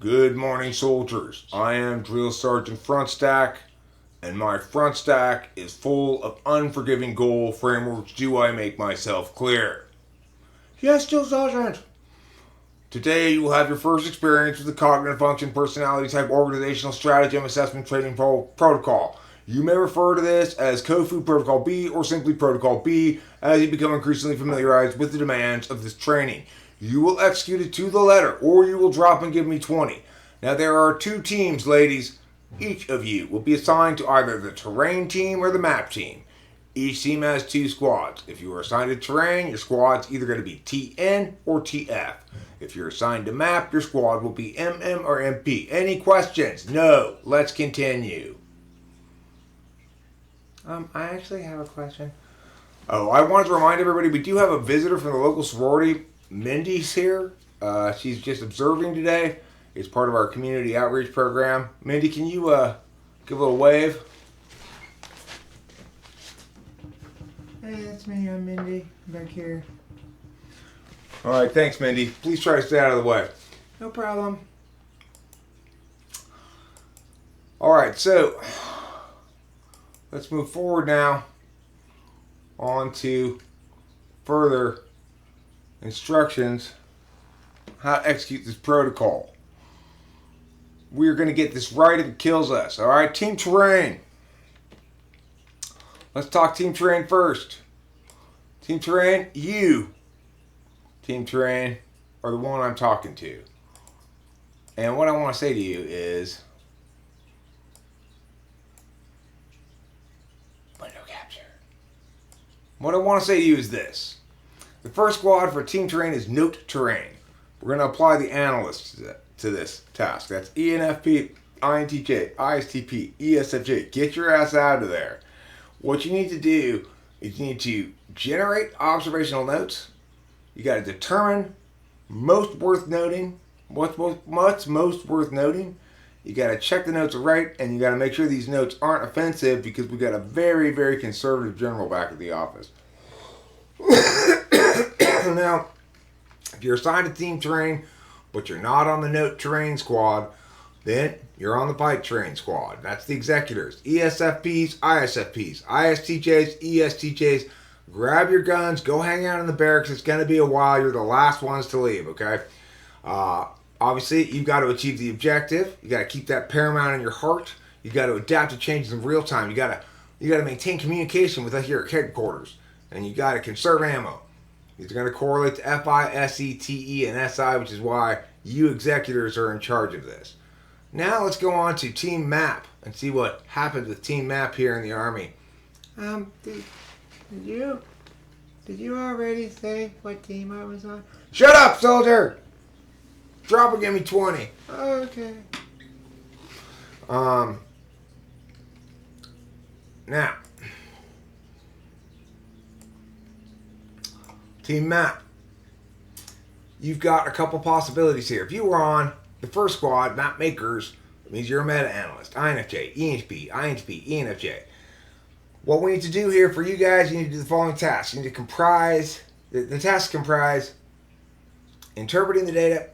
Good morning, soldiers. I am Drill Sergeant Front Stack, and my front stack is full of unforgiving goal frameworks. Do I make myself clear? Yes, Drill Sergeant. Today you will have your first experience with the Cognitive Function Personality Type Organizational Strategy Assessment Training Protocol. You may refer to this as COFU Protocol B or simply Protocol B as you become increasingly familiarized with the demands of this training. You will execute it to the letter, or you will drop and give me 20. Now there are two teams, ladies. Each of you will be assigned to either the terrain team or the map team. Each team has two squads. If you are assigned to terrain, your squad's either going to be TN or TF. If you're assigned to map, your squad will be MM or MP. Any questions? No. Let's continue. I actually have a question. Oh, I wanted to remind everybody we do have a visitor from the local sorority. Mindy's here. She's just observing today. It's part of our community outreach program. Mindy, can you give a little wave? Hey, that's me. I'm Mindy. I'm back here. All right, thanks, Mindy. Please try to stay out of the way. No problem. All right, so let's move forward now on to further instructions how to execute this protocol. We're going to get this right if it kills us. All right, team terrain. Let's talk team terrain first. Team terrain, you, team terrain, are the one I'm talking to. And what I want to say to you is window capture. What I want to say to you is this. The first squad for team terrain is note terrain. We're going to apply the analysts to this task. That's Enfp, INTJ, ISTP, ESFJ. Get your ass out of there. What you need to do is you need to generate observational notes. You got to determine most worth noting. What's most worth noting? You got to check the notes are right, and you got to make sure these notes aren't offensive because we got a very, very conservative general back at the office. Now, if you're assigned to team terrain, but you're not on the note terrain squad, then you're on the bike terrain squad. That's the executors. ESFPs, ISFPs, ISTJs, ESTJs. Grab your guns, go hang out in the barracks. It's going to be a while. You're the last ones to leave, okay? Obviously, you've got to achieve the objective. You got to keep that paramount in your heart. You got to adapt to changes in real time. You got to maintain communication with us here at headquarters, and you got to conserve ammo. These are going to correlate to FI, SE, TE, and SI, which is why you executors are in charge of this. Now let's go on to Team Map and see what happens with Team Map here in the Army. Did you already say what team I was on? Shut up, soldier! Drop and give me 20. Okay. Now, Team Map. You've got a couple possibilities here. If you were on the first squad, Map Makers, it means you're a Meta Analyst. INFJ, INFP, ENFJ. What we need to do here for you guys, you need to do the following tasks. You need to comprise, the tasks comprise interpreting the data,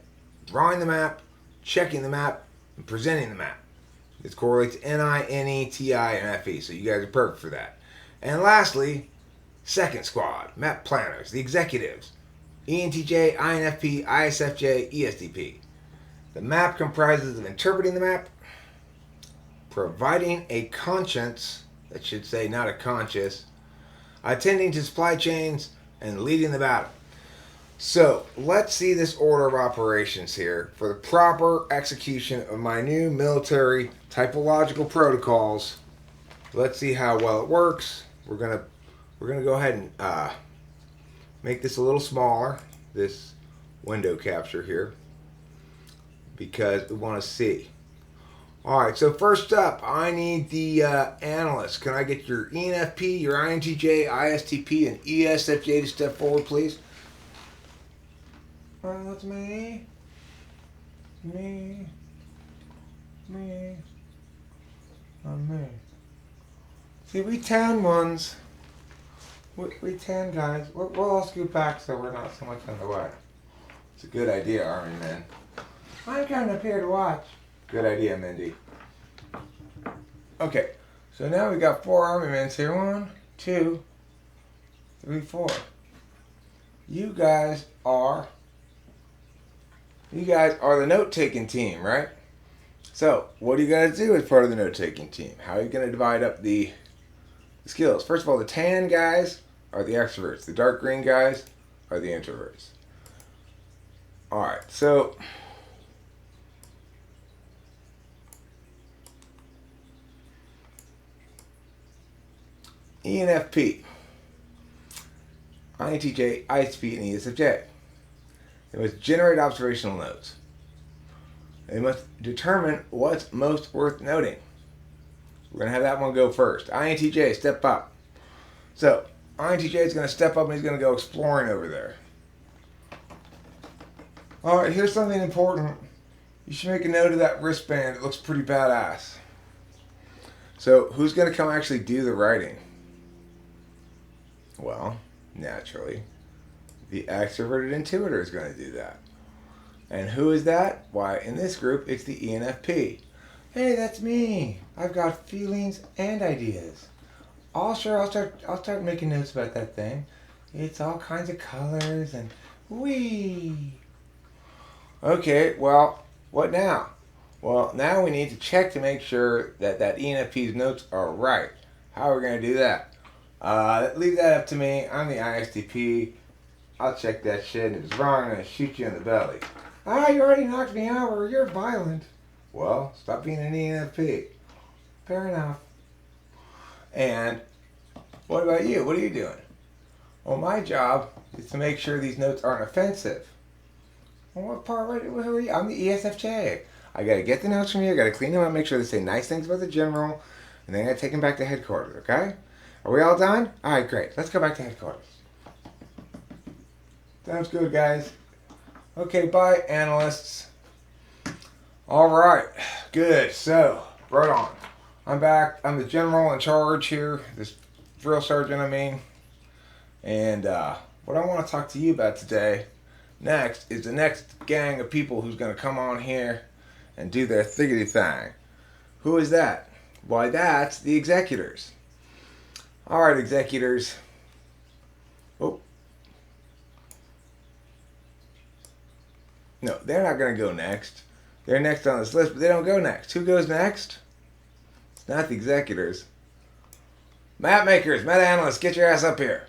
drawing the map, checking the map, and presenting the map. This correlates to NI, NE, TI, and FE, so you guys are perfect for that. And lastly, second squad, map planners, the executives, ENTJ, INFP, ISFJ, ESTP. The map comprises of interpreting the map, providing a conscience, that should say not a conscious, attending to supply chains, and leading the battle. So, let's see this order of operations here for the proper execution of my new military typological protocols. Let's see how well it works. We're gonna go ahead and make this a little smaller, this window capture here, because we want to see. Alright, so first up, I need the analysts. Can I get your ENFP, your INTJ, ISTP, and ESFJ to step forward, please? That's me. Me. Me. See, we tan ones. We tan guys. We'll all scoot back so we're not so much in the way. It's a good idea, Army man. I'm coming up here to watch. Good idea, Mindy. Okay, so now we got 4 army men here. 1, 2, 3, 4. You guys are the note-taking team, right? So, what do you guys do as part of the note-taking team? How are you going to divide up the skills? First of all, the tan guys are the extroverts. The dark green guys are the introverts. Alright, so ENFP, INTJ, ISP, and ESFJ. They must generate observational notes. They must determine what's most worth noting. We're going to have that one go first. INTJ, step up. So, INTJ is going to step up and he's going to go exploring over there. Alright, here's something important. You should make a note of that wristband. It looks pretty badass. So, who's going to come actually do the writing? Well, naturally, the extroverted intuitor is going to do that. And who is that? Why, in this group, it's the ENFP. Hey, that's me. I've got feelings and ideas. I'll start making notes about that thing. It's all kinds of colors and wee. Okay, well, what now? Well, now we need to check to make sure that ENFP's notes are right. How are we going to do that? Leave that up to me. I'm the ISTP. I'll check that shit, and if it's wrong, I'm going to shoot you in the belly. You already knocked me over. You're violent. Well, stop being an ENFP. Fair enough. And what about you? What are you doing? Well, my job is to make sure these notes aren't offensive. Well, what part? Who are you? I'm the ESFJ. I got to get the notes from you. I got to clean them up, make sure they say nice things about the general, and then I got to take them back to headquarters, okay? Are we all done? All right, great. Let's go back to headquarters. Sounds good, guys. Okay, bye, analysts. All right, good. So, right on. I'm back. I'm the general in charge here, this drill sergeant, I mean. And what I want to talk to you about today, next, is the next gang of people who's going to come on here and do their thiggity thing. Who is that? Why, that's the executors. All right, executors. Oh. No, they're not going to go next. They're next on this list, but they don't go next. Who goes next? It's not the executors. Map makers, meta analysts, get your ass up here.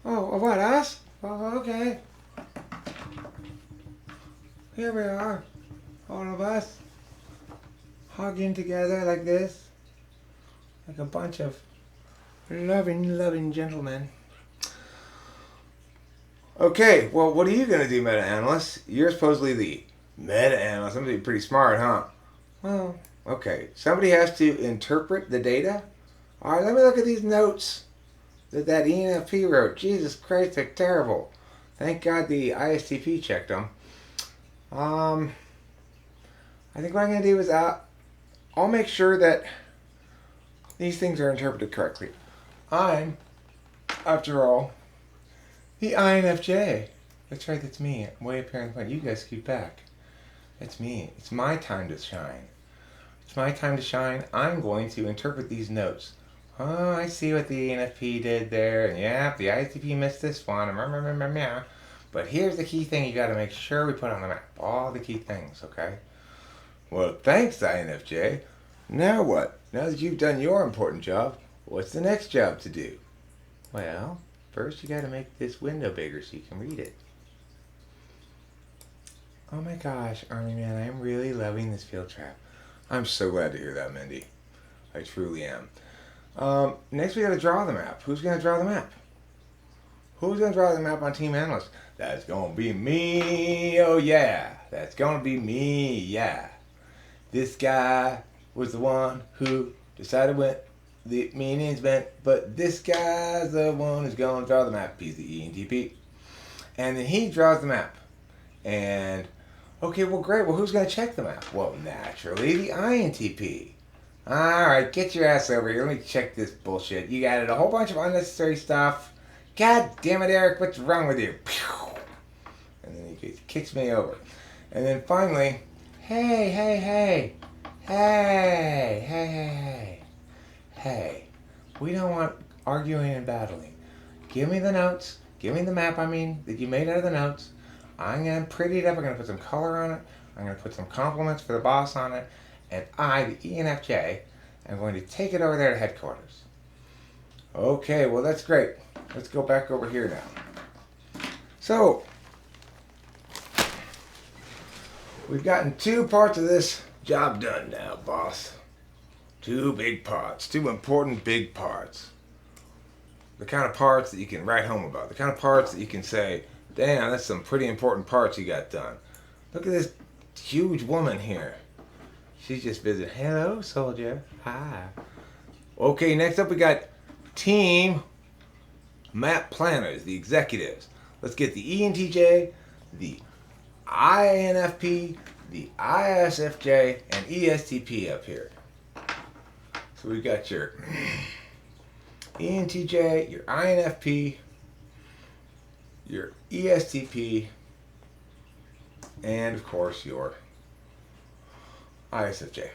Oh, what, us? Oh, okay. Here we are. All of us. Hugging together like this. Like a bunch of loving gentlemen. Okay, well, what are you going to do, meta analysts? You're supposedly the meta analyst. Somebody pretty smart, huh? Well, okay. Somebody has to interpret the data. All right, let me look at these notes that ENFP wrote. Jesus Christ, they're terrible. Thank God the ISTP checked them. I think what I'm going to do is I'll make sure that these things are interpreted correctly. I'm, after all, the INFJ. That's right, that's me. I'm way up here in the front. You guys scoot back. That's me. It's my time to shine. It's my time to shine. I'm going to interpret these notes. Oh, I see what the ENFP did there. And yeah, the ISTP missed this one. But here's the key thing you got to make sure we put on the map. All the key things, okay? Well, thanks, INFJ. Now what? Now that you've done your important job, what's the next job to do? Well, first you got to make this window bigger so you can read it. Oh my gosh, Army Man, I'm really loving this field trap. I'm so glad to hear that, Mindy. I truly am. Next we got to draw the map. Who's going to draw the map? Who's going to draw the map on Team Analyst? That's going to be me. Oh yeah, that's going to be me. Yeah. This guy was the one who decided what the meanings meant, but this guy's the one who's going to draw the map. He's the ENTP. And then he draws the map. And, okay, well, great. Well, who's going to check the map? Well, naturally, the INTP. Alright, get your ass over here. Let me check this bullshit. You added a whole bunch of unnecessary stuff. God damn it, Eric. What's wrong with you? And then he kicks me over. And then finally, Hey, hey, hey. Hey, hey, hey, hey. Hey, we don't want arguing and battling. Give me the notes. Give me the map, that you made out of the notes. I'm going to pretty it up. I'm going to put some color on it. I'm going to put some compliments for the boss on it. And I, the ENFJ, am going to take it over there to headquarters. Okay, well, that's great. Let's go back over here now. So, we've gotten 2 parts of this job done now, boss. 2 big parts. 2 important big parts. The kind of parts that you can write home about. The kind of parts that you can say, damn, that's some pretty important parts you got done. Look at this huge woman here. She's just visiting. Hello, soldier. Hi. Okay, next up we got team map planners, the executives. Let's get the ENTJ, the INFP, the ISFJ, and ESTP up here. So we got your ENTJ, your INFP, your ESTP, and of course your ISFJ.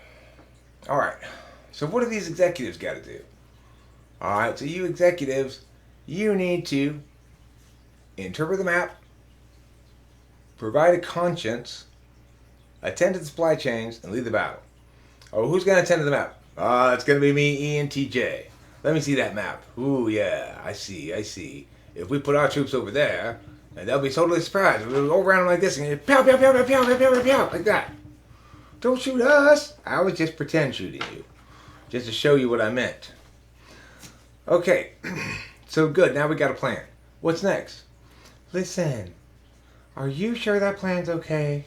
Alright, so what do these executives got to do? Alright, so you executives, you need to interpret the map, provide a conscience, attend to the supply chains, and lead the battle. Oh, who's going to attend to the map? It's going to be me, ENTJ. Let me see that map. Ooh, yeah, I see. If we put our troops over there, and they'll be totally surprised. We'll go around them like this, and pow, pow, pow, pow, pow, pow, pow, pow, like that. Don't shoot us. I was just pretend shooting you, just to show you what I meant. Okay, so good. Now we got a plan. What's next? Listen, are you sure that plan's okay?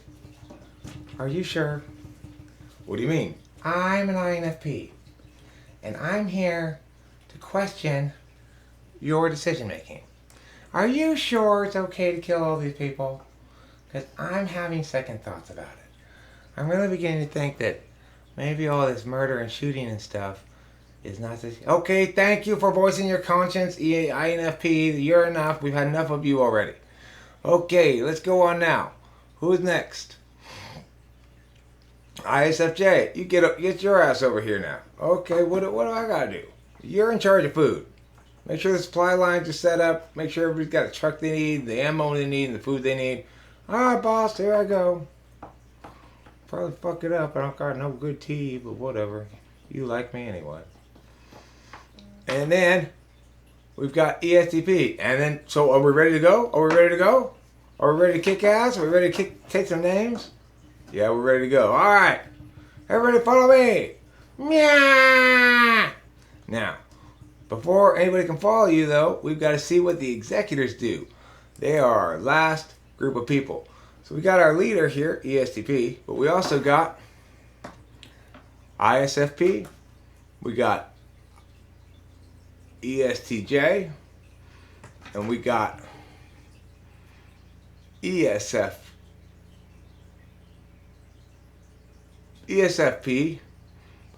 Are you sure? What do you mean? I'm an INFP, and I'm here to question your decision making. Are you sure it's okay to kill all these people? Because I'm having second thoughts about it. I'm really beginning to think that maybe all this murder and shooting and stuff is not this. Okay, thank you for voicing your conscience, INFP. You're enough. We've had enough of you already. Okay, let's go on now. Who's next? ISFJ, you get your ass over here now. Okay, what do I gotta do? You're in charge of food. Make sure the supply lines are set up. Make sure everybody's got the truck they need, the ammo they need, and the food they need. Alright, boss, here I go. Probably fuck it up. I don't got no good tea, but whatever. You like me anyway. And then we've got ESTP. And then, so are we ready to go? Are we ready to go? Are we ready to kick ass? Are we ready to take some names? Yeah, we're ready to go. Alright. Everybody follow me. Meow. Now, before anybody can follow you though, we've got to see what the executors do. They are our last group of people. So we got our leader here, ESTP, but we also got ISFP, we got ESTJ, and we got ESFP,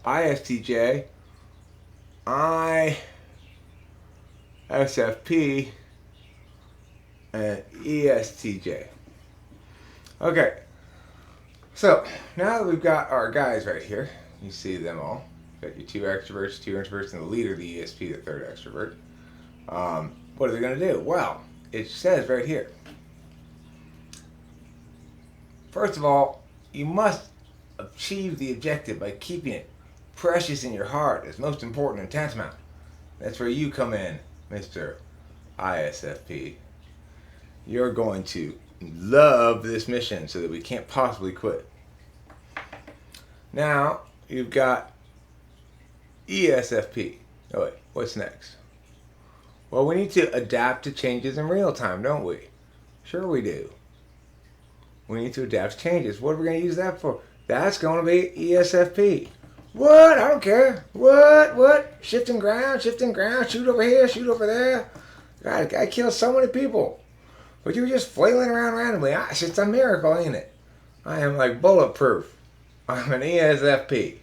ISTJ, ISFP, and ESTJ. Okay, so now that we've got our guys right here, you see them all. Got your 2 extroverts, 2 introverts, and the leader, the ESP, the 3rd extrovert. What are they going to do? Well, it says right here. First of all, you must achieve the objective by keeping it precious in your heart as most important and tantamount. That's where you come in, Mr. ISFP. You're going to love this mission so that we can't possibly quit. Now, you've got ESFP. Oh wait, what's next? Well, we need to adapt to changes in real time, don't we? Sure we do. We need to adapt to changes. What are we going to use that for? That's going to be ESFP. What? I don't care. What? Shifting ground, shoot over here, shoot over there. God, I killed so many people. But you were just flailing around randomly. It's a miracle, ain't it? I am like bulletproof. I'm an ESFP.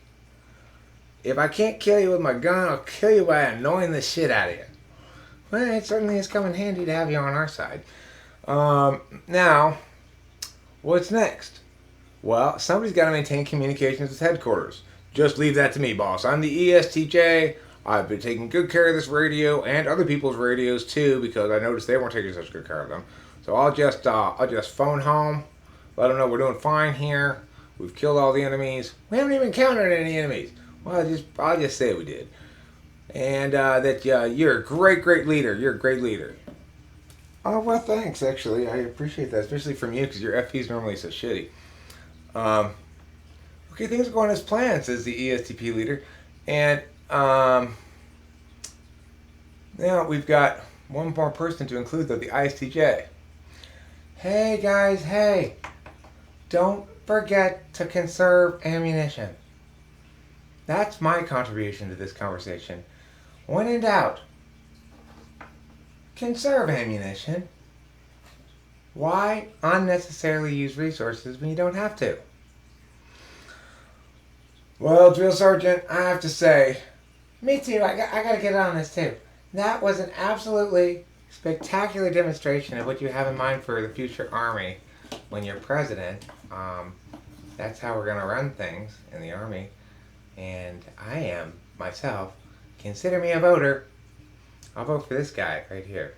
If I can't kill you with my gun, I'll kill you by annoying the shit out of you. Well, it certainly has come in handy to have you on our side. Now, what's next? Well, somebody's got to maintain communications with headquarters. Just leave that to me, boss. I'm the ESTJ. I've been taking good care of this radio and other people's radios too, because I noticed they weren't taking such good care of them. So I'll just phone home, let them know we're doing fine here. We've killed all the enemies. We haven't even encountered any enemies. Well, I'll just say we did. And that you're a great leader. You're a great leader. Oh, well, thanks, actually. I appreciate that, especially from you, because your FP is normally so shitty. Okay, things are going as planned, says the ESTP leader. And now we've got one more person to include, though, the ISTJ. Hey, guys, hey. Don't forget to conserve ammunition. That's my contribution to this conversation. When in doubt, conserve ammunition. Why unnecessarily use resources when you don't have to? Well, Drill Sergeant, I have to say, me too, I got to get on this too. That was an absolutely spectacular demonstration of what you have in mind for the future Army when you're president. That's how we're going to run things in the Army. And I am, myself, consider me a voter. I'll vote for this guy right here.